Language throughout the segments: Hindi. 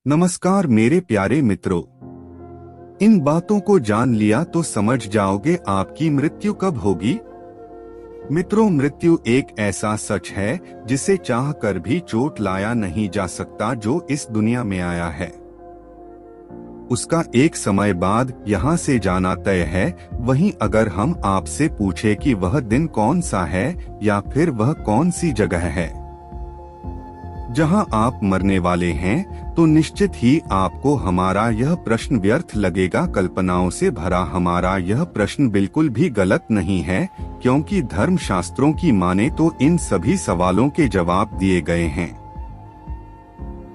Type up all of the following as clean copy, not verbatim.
नमस्कार मेरे प्यारे मित्रों। इन बातों को जान लिया तो समझ जाओगे आपकी मृत्यु कब होगी। मित्रों, मृत्यु एक ऐसा सच है जिसे चाह कर भी चोट लाया नहीं जा सकता जो इस दुनिया में आया है। उसका एक समय बाद यहाँ से जाना तय है। वहीं अगर हम आपसे पूछे कि वह दिन कौन सा है या फिर वह कौन सी जगह है जहां आप मरने वाले हैं, तो निश्चित ही आपको हमारा यह प्रश्न व्यर्थ लगेगा। कल्पनाओं से भरा हमारा यह प्रश्न बिल्कुल भी गलत नहीं है, क्योंकि धर्म शास्त्रों की माने तो इन सभी सवालों के जवाब दिए गए हैं।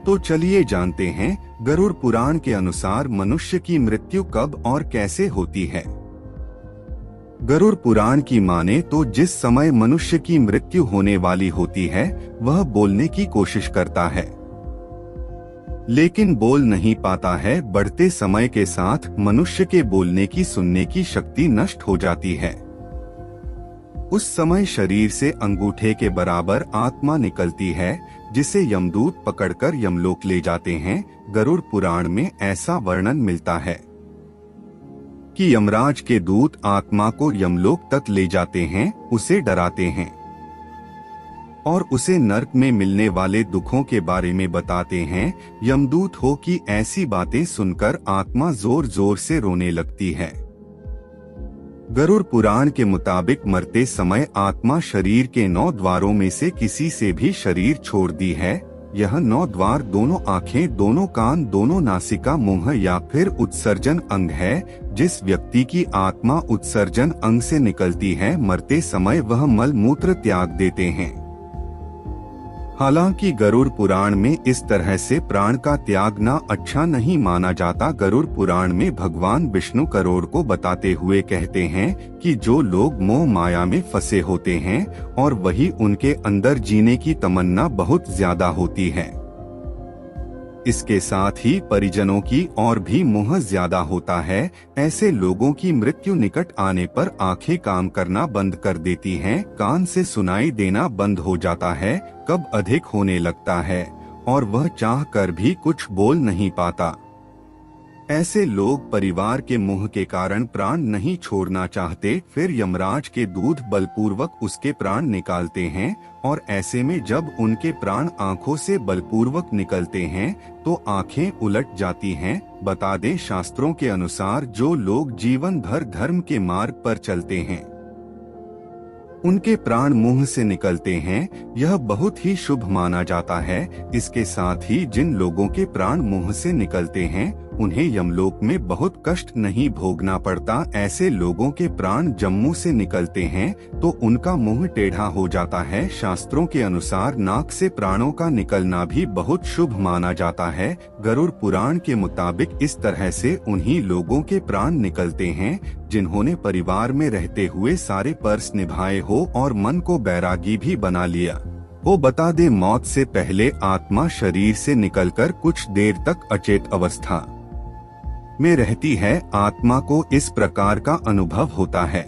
तो चलिए जानते हैं, गरुड़ पुराण के अनुसार मनुष्य की मृत्यु कब और कैसे होती है। गरुड़ पुराण की माने तो जिस समय मनुष्य की मृत्यु होने वाली होती है, वह बोलने की कोशिश करता है लेकिन बोल नहीं पाता है। बढ़ते समय के साथ मनुष्य के बोलने की सुनने की शक्ति नष्ट हो जाती है। उस समय शरीर से अंगूठे के बराबर आत्मा निकलती है, जिसे यमदूत पकड़कर यमलोक ले जाते हैं। गरुड़ पुराण में ऐसा वर्णन मिलता है कि यमराज के दूत आत्मा को यमलोक तक ले जाते हैं, उसे डराते हैं और उसे नरक में मिलने वाले दुखों के बारे में बताते हैं। यमदूत हो कि ऐसी बातें सुनकर आत्मा जोर जोर से रोने लगती है। गरुड़ पुराण के मुताबिक मरते समय आत्मा शरीर के 9 द्वारों में से किसी से भी शरीर छोड़ दी है। यह 9 द्वार दोनों आँखें, दोनों कान, दोनों नासिका, मुंह या फिर उत्सर्जन अंग है। जिस व्यक्ति की आत्मा उत्सर्जन अंग से निकलती है, मरते समय वह मल मूत्र त्याग देते हैं। हालांकि गरुड़ पुराण में इस तरह से प्राण का त्यागना अच्छा नहीं माना जाता। गरुड़ पुराण में भगवान विष्णु गरुड़ को बताते हुए कहते हैं कि जो लोग मोह माया में फंसे होते हैं और वही उनके अंदर जीने की तमन्ना बहुत ज्यादा होती है, इसके साथ ही परिजनों की और भी मोह ज्यादा होता है। ऐसे लोगों की मृत्यु निकट आने पर आंखें काम करना बंद कर देती हैं, कान से सुनाई देना बंद हो जाता है, कब अधिक होने लगता है और वह चाह कर भी कुछ बोल नहीं पाता। ऐसे लोग परिवार के मोह के कारण प्राण नहीं छोड़ना चाहते, फिर यमराज के दूत बलपूर्वक उसके प्राण निकालते हैं और ऐसे में जब उनके प्राण आंखों से बलपूर्वक निकलते हैं तो आंखें उलट जाती हैं। बता दें, शास्त्रों के अनुसार जो लोग जीवन भर धर्म के मार्ग पर चलते हैं, उनके प्राण मुंह से निकलते हैं, यह बहुत ही शुभ माना जाता है। इसके साथ ही जिन लोगों के प्राण मुंह से निकलते हैं, उन्हें यमलोक में बहुत कष्ट नहीं भोगना पड़ता। ऐसे लोगों के प्राण जम्मू से निकलते हैं तो उनका मुंह टेढ़ा हो जाता है। शास्त्रों के अनुसार नाक से प्राणों का निकलना भी बहुत शुभ माना जाता है। गरुड़ पुराण के मुताबिक इस तरह से उन्हीं लोगों के प्राण निकलते हैं जिन्होंने परिवार में रहते हुए सारे पर्स निभाए हो और मन को बैरागी भी बना लिया। वो बता दे, मौत से पहले आत्मा शरीर से निकलकर कुछ देर तक अचेत अवस्था में रहती है। आत्मा को इस प्रकार का अनुभव होता है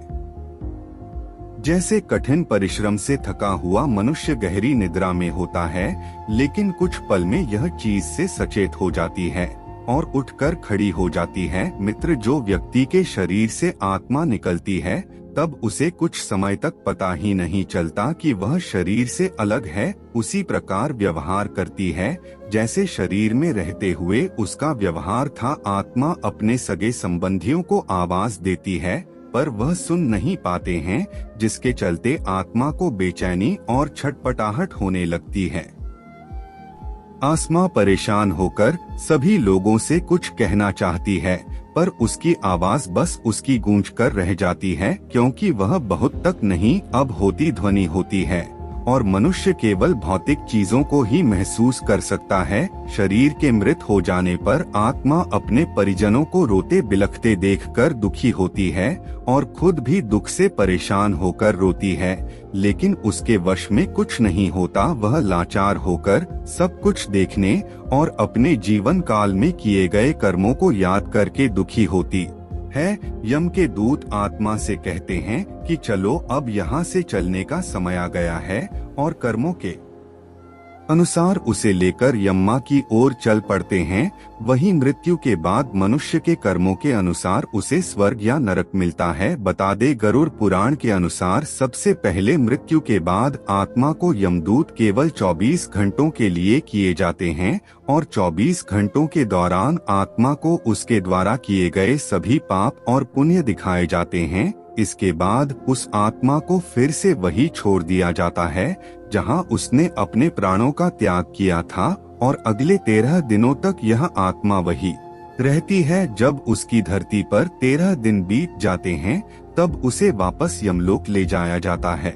जैसे कठिन परिश्रम से थका हुआ मनुष्य गहरी निद्रा में होता है, लेकिन कुछ पल में यह चीज से सचेत हो जाती है और उठकर खड़ी हो जाती है। मित्र, जो व्यक्ति के शरीर से आत्मा निकलती है, तब उसे कुछ समय तक पता ही नहीं चलता कि वह शरीर से अलग है। उसी प्रकार व्यवहार करती है जैसे शरीर में रहते हुए उसका व्यवहार था। आत्मा अपने सगे संबंधियों को आवाज देती है, पर वह सुन नहीं पाते हैं, जिसके चलते आत्मा को बेचैनी और छटपटाहट होने लगती है। आत्मा परेशान होकर सभी लोगों से कुछ कहना चाहती है, पर उसकी आवाज बस उसकी गूंज कर रह जाती है, क्योंकि वह बहुत तक नहीं अब होती ध्वनि होती है और मनुष्य केवल भौतिक चीजों को ही महसूस कर सकता है। शरीर के मृत हो जाने पर आत्मा अपने परिजनों को रोते बिलखते देखकर दुखी होती है और खुद भी दुख से परेशान होकर रोती है, लेकिन उसके वश में कुछ नहीं होता। वह लाचार होकर सब कुछ देखने और अपने जीवन काल में किए गए कर्मों को याद करके दुखी होती है। यम के दूत आत्मा से कहते हैं कि चलो अब यहाँ से चलने का समय आ गया है और कर्मों के अनुसार उसे लेकर यम्मा की ओर चल पड़ते हैं। वहीं मृत्यु के बाद मनुष्य के कर्मों के अनुसार उसे स्वर्ग या नरक मिलता है। बता दे गरुड़ पुराण के अनुसार सबसे पहले मृत्यु के बाद आत्मा को यमदूत केवल 24 घंटों के लिए किए जाते हैं और 24 घंटों के दौरान आत्मा को उसके द्वारा किए गए सभी पाप और पुण्य दिखाए जाते हैं। इसके बाद उस आत्मा को फिर से वही छोड़ दिया जाता है जहां उसने अपने प्राणों का त्याग किया था और अगले 13 दिनों तक यह आत्मा वही रहती है। जब उसकी धरती पर 13 दिन बीत जाते हैं तब उसे वापस यमलोक ले जाया जाता है।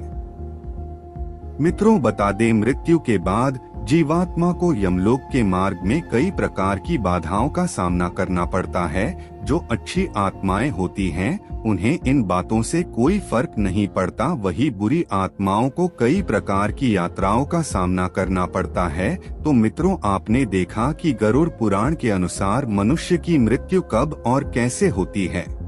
मित्रों, बता दें मृत्यु के बाद जीवात्मा को यमलोक के मार्ग में कई प्रकार की बाधाओं का सामना करना पड़ता है। जो अच्छी आत्माएं होती हैं उन्हें इन बातों से कोई फर्क नहीं पड़ता, वही बुरी आत्माओं को कई प्रकार की यात्राओं का सामना करना पड़ता है। तो मित्रों, आपने देखा कि गरुड़ पुराण के अनुसार मनुष्य की मृत्यु कब और कैसे होती है।